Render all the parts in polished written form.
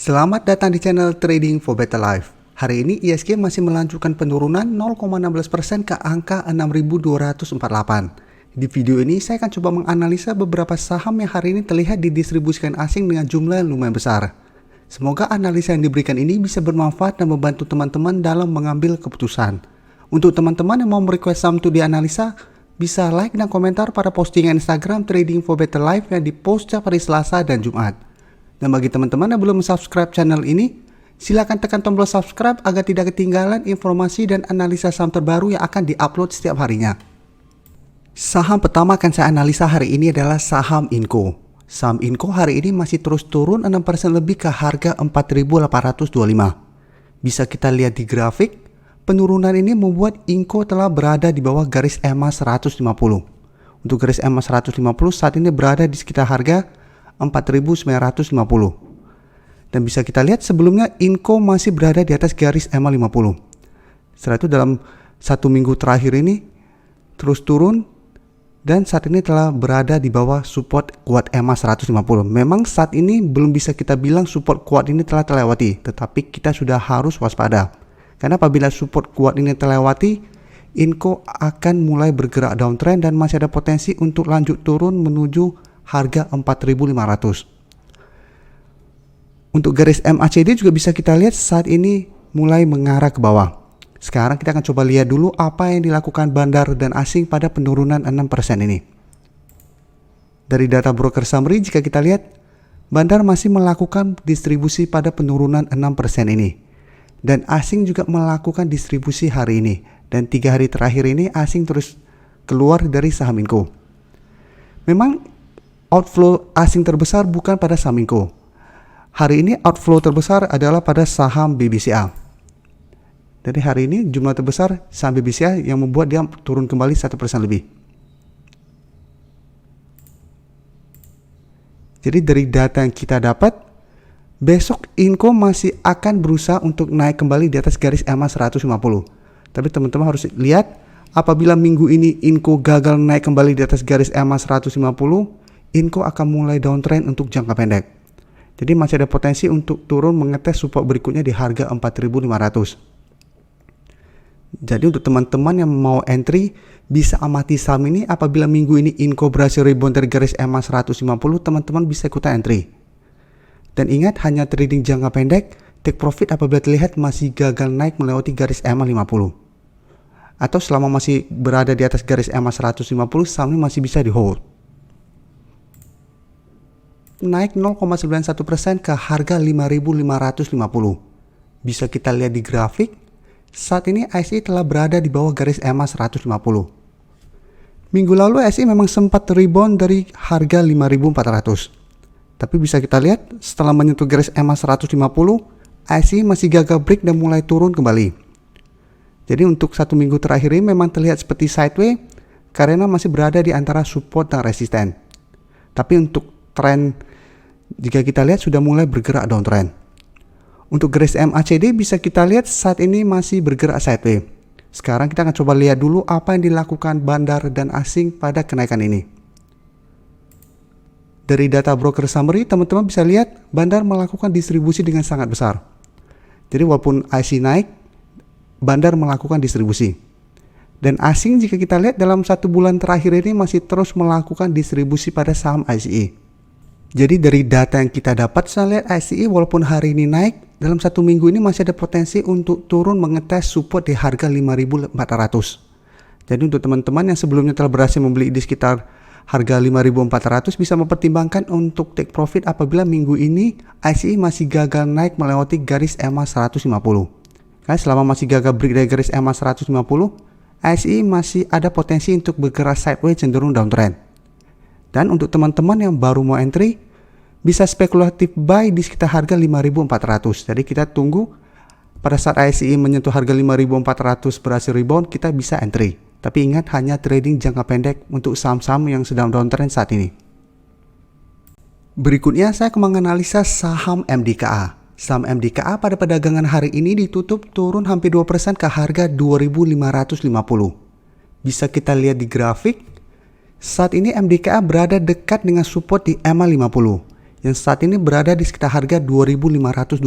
Selamat datang di channel Trading for Better Life. Hari ini ISG masih melanjutkan penurunan 0,16% ke angka 6.248. Di video ini saya akan coba menganalisa beberapa saham yang hari ini terlihat didistribusikan asing dengan jumlah yang lumayan besar. Semoga analisa yang diberikan ini bisa bermanfaat dan membantu teman-teman dalam mengambil keputusan. Untuk teman-teman yang mau merequest saham untuk dianalisa, bisa like dan komentar pada postingan Instagram Trading for Better Life yang dipost setiap hari Selasa dan Jumat. Dan bagi teman-teman yang belum subscribe channel ini, silakan tekan tombol subscribe agar tidak ketinggalan informasi dan analisa saham terbaru yang akan diupload setiap harinya. Saham pertama akan saya analisa hari ini adalah saham Inco. Saham Inco hari ini masih terus turun 6% lebih ke harga 4.825. Bisa kita lihat di grafik, penurunan ini membuat Inco telah berada di bawah garis EMA 150. Untuk garis EMA 150 saat ini berada di sekitar harga 4.950. Dan bisa kita lihat sebelumnya Inco masih berada di atas garis EMA 50. Setelah itu dalam satu minggu terakhir ini terus turun dan saat ini telah berada di bawah support kuat EMA 150. Memang saat ini belum bisa kita bilang support kuat ini telah terlewati, tetapi kita sudah harus waspada. Karena apabila support kuat ini terlewati, Inco akan mulai bergerak downtrend dan masih ada potensi untuk lanjut turun menuju harga 4.500. Untuk garis MACD juga bisa kita lihat saat ini mulai mengarah ke bawah. Sekarang kita akan coba lihat dulu apa yang dilakukan bandar dan asing pada penurunan 6% ini. Dari data broker summary jika kita lihat, bandar masih melakukan distribusi pada penurunan 6% ini. Dan asing juga melakukan distribusi hari ini. Dan 3 hari terakhir ini asing terus keluar dari saham Inco. Memang outflow asing terbesar bukan pada saham Inco. Hari ini outflow terbesar adalah pada saham BBCA. Jadi hari ini jumlah terbesar saham BBCA yang membuat dia turun kembali 1% lebih. Jadi dari data yang kita dapat, besok Inco masih akan berusaha untuk naik kembali di atas garis EMA 150. Tapi teman-teman harus lihat, apabila minggu ini Inco gagal naik kembali di atas garis EMA 150, Inco akan mulai downtrend untuk jangka pendek. Jadi masih ada potensi untuk turun mengetes support berikutnya di harga 4.500. Jadi untuk teman-teman yang mau entry, bisa amati saham ini. Apabila minggu ini Inco berhasil rebound dari garis EMA 150, teman-teman bisa ikutan entry. Dan ingat, hanya trading jangka pendek, take profit apabila terlihat masih gagal naik melewati garis EMA 50. Atau selama masih berada di atas garis EMA 150, saham ini masih bisa di hold. Naik 0,91% ke harga 5.550. Bisa kita lihat di grafik, saat ini ISI telah berada di bawah garis EMA 150. Minggu lalu ISI memang sempat rebound dari harga 5.400. Tapi bisa kita lihat setelah menyentuh garis EMA 150, ISI masih gagal break dan mulai turun kembali. Jadi untuk satu minggu terakhir ini memang terlihat seperti sideways karena masih berada di antara support dan resisten. Tapi untuk tren jika kita lihat sudah mulai bergerak downtrend. Untuk garis MACD bisa kita lihat saat ini masih bergerak sideways. Sekarang kita akan coba lihat dulu apa yang dilakukan bandar dan asing pada kenaikan ini. Dari data broker summary, teman-teman bisa lihat bandar melakukan distribusi dengan sangat besar. Jadi walaupun IC naik, bandar melakukan distribusi. Dan asing jika kita lihat dalam satu bulan terakhir ini masih terus melakukan distribusi pada saham ICE. Jadi dari data yang kita dapat, saya lihat ICE walaupun hari ini naik, dalam satu minggu ini masih ada potensi untuk turun mengetes support di harga 5.400. Jadi untuk teman-teman yang sebelumnya telah berhasil membeli di sekitar harga 5.400 bisa mempertimbangkan untuk take profit apabila minggu ini ICE masih gagal naik melewati garis EMA 150. Karena selama masih gagal break dari garis EMA 150, ICE masih ada potensi untuk bergerak sideways cenderung downtrend. Dan untuk teman-teman yang baru mau entry, bisa spekulatif buy di sekitar harga 5.400. Jadi kita tunggu pada saat ICE menyentuh harga 5.400 berhasil rebound, kita bisa entry. Tapi ingat, hanya trading jangka pendek untuk saham-saham yang sedang downtrend saat ini. Berikutnya saya akan menganalisa saham MDKA. Saham MDKA pada perdagangan hari ini ditutup turun hampir 2% ke harga 2.550. Bisa kita lihat di grafik, saat ini MDKA berada dekat dengan support di EMA 50. yang saat ini berada di sekitar harga 2.520.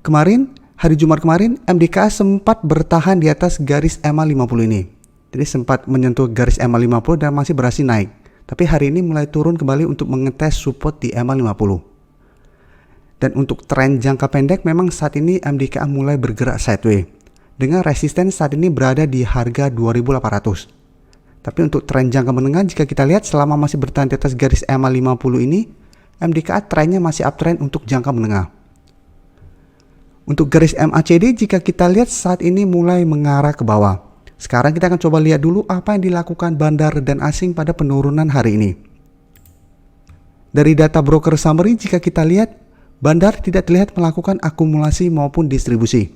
Kemarin, hari Jumat kemarin, MDKA sempat bertahan di atas garis EMA 50 ini. Jadi sempat menyentuh garis EMA 50 dan masih berhasil naik. Tapi hari ini mulai turun kembali untuk mengetes support di EMA 50. Dan untuk tren jangka pendek memang saat ini MDKA mulai bergerak sideways dengan resisten saat ini berada di harga 2.800. Tapi untuk tren jangka menengah jika kita lihat selama masih bertahan di atas garis EMA 50 ini, MDKA trennya masih uptrend untuk jangka menengah. Untuk garis MACD jika kita lihat saat ini mulai mengarah ke bawah. Sekarang kita akan coba lihat dulu apa yang dilakukan bandar dan asing pada penurunan hari ini. Dari data broker summary jika kita lihat bandar tidak terlihat melakukan akumulasi maupun distribusi.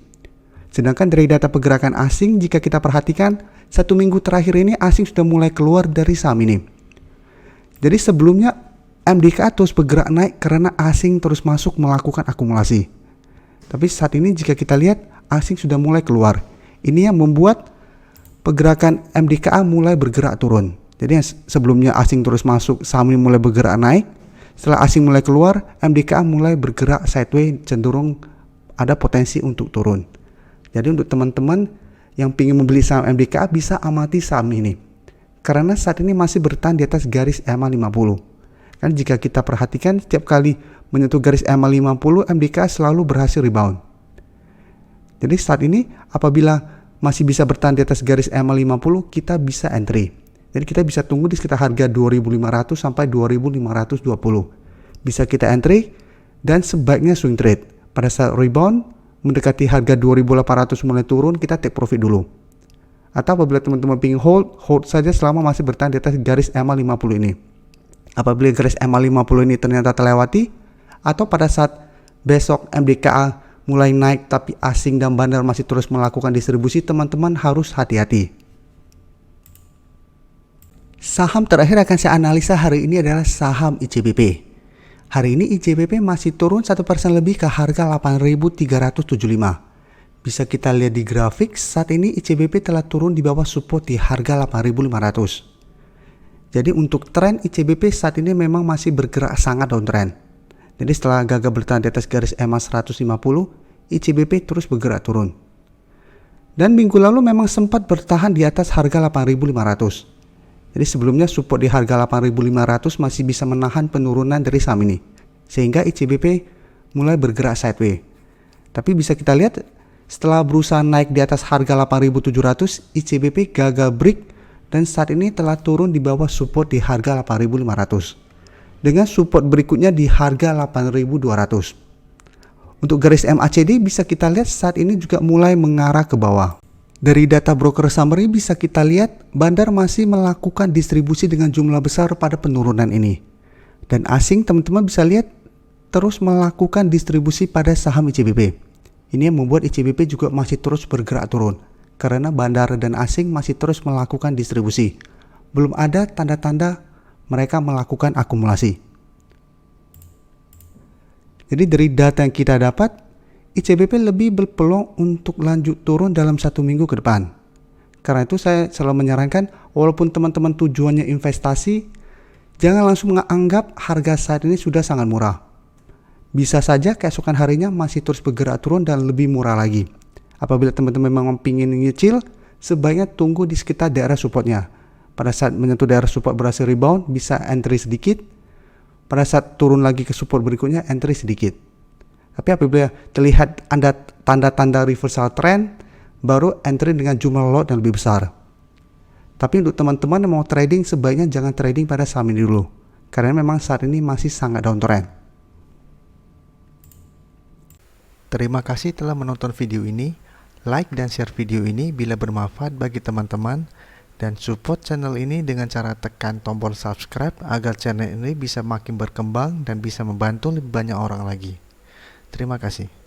Sedangkan dari data pergerakan asing jika kita perhatikan 1 minggu terakhir ini asing sudah mulai keluar dari saham ini. Jadi sebelumnya MDKA terus bergerak naik karena asing terus masuk melakukan akumulasi. Tapi saat ini jika kita lihat asing sudah mulai keluar. Ini yang membuat pergerakan MDKA mulai bergerak turun. Jadi sebelumnya asing terus masuk, saham ini mulai bergerak naik. Setelah asing mulai keluar, MDKA mulai bergerak sideways, cenderung ada potensi untuk turun. Jadi untuk teman-teman yang ingin membeli saham MDKA bisa amati saham ini. Karena saat ini masih bertahan di atas garis EMA 50. Kan jika kita perhatikan setiap kali menyentuh garis EMA 50, MDKA selalu berhasil rebound. Jadi saat ini apabila masih bisa bertahan di atas garis EMA 50, kita bisa entry. Jadi kita bisa tunggu di sekitar harga 2.500 sampai 2.520. Bisa kita entry dan sebaiknya swing trade. Pada saat rebound mendekati harga 2.800 mulai turun, kita take profit dulu. Atau apabila teman-teman ingin hold saja selama masih bertahan di atas garis EMA 50 ini. Apabila garis EMA 50 ini ternyata terlewati, atau pada saat besok MDKA mulai naik tapi asing dan bandar masih terus melakukan distribusi, teman-teman harus hati-hati. Saham terakhir akan saya analisa hari ini adalah saham ICBP. Hari ini ICBP masih turun 1% lebih ke harga 8.375. Bisa kita lihat di grafik, saat ini ICBP telah turun di bawah support di harga 8.500. Jadi untuk tren ICBP saat ini memang masih bergerak sangat downtrend. Jadi setelah gagal bertahan di atas garis EMA 150, ICBP terus bergerak turun. Dan minggu lalu memang sempat bertahan di atas harga 8.500. Jadi sebelumnya support di harga 8.500 masih bisa menahan penurunan dari saham ini. Sehingga ICBP mulai bergerak sideways. Tapi bisa kita lihat setelah berusaha naik di atas harga 8.700, ICBP gagal break dan saat ini telah turun di bawah support di harga 8.500. Dengan support berikutnya di harga 8.200. Untuk garis MACD bisa kita lihat saat ini juga mulai mengarah ke bawah. Dari data broker summary bisa kita lihat bandar masih melakukan distribusi dengan jumlah besar pada penurunan ini. Dan asing teman-teman bisa lihat terus melakukan distribusi pada saham ICBP. Ini yang membuat ICBP juga masih terus bergerak turun. Karena bandar dan asing masih terus melakukan distribusi. Belum ada tanda-tanda mereka melakukan akumulasi. Jadi dari data yang kita dapat, ICBP lebih berpeluang untuk lanjut turun dalam 1 minggu ke depan. Karena itu saya selalu menyarankan walaupun teman-teman tujuannya investasi, jangan langsung menganggap harga saat ini sudah sangat murah. Bisa saja keesokan harinya masih terus bergerak turun dan lebih murah lagi. Apabila teman-teman memang ingin nyicil, sebaiknya tunggu di sekitar daerah supportnya. Pada saat menyentuh daerah support berhasil rebound, bisa entry sedikit. Pada saat turun lagi ke support berikutnya, entry sedikit. Tapi apabila terlihat ada tanda-tanda reversal trend, baru entry dengan jumlah lot yang lebih besar. Tapi untuk teman-teman yang mau trading, sebaiknya jangan trading pada saham ini dulu. Karena memang saat ini masih sangat downtrend. Terima kasih telah menonton video ini. Like dan share video ini bila bermanfaat bagi teman-teman. Dan support channel ini dengan cara tekan tombol subscribe agar channel ini bisa makin berkembang dan bisa membantu lebih banyak orang lagi. Terima kasih.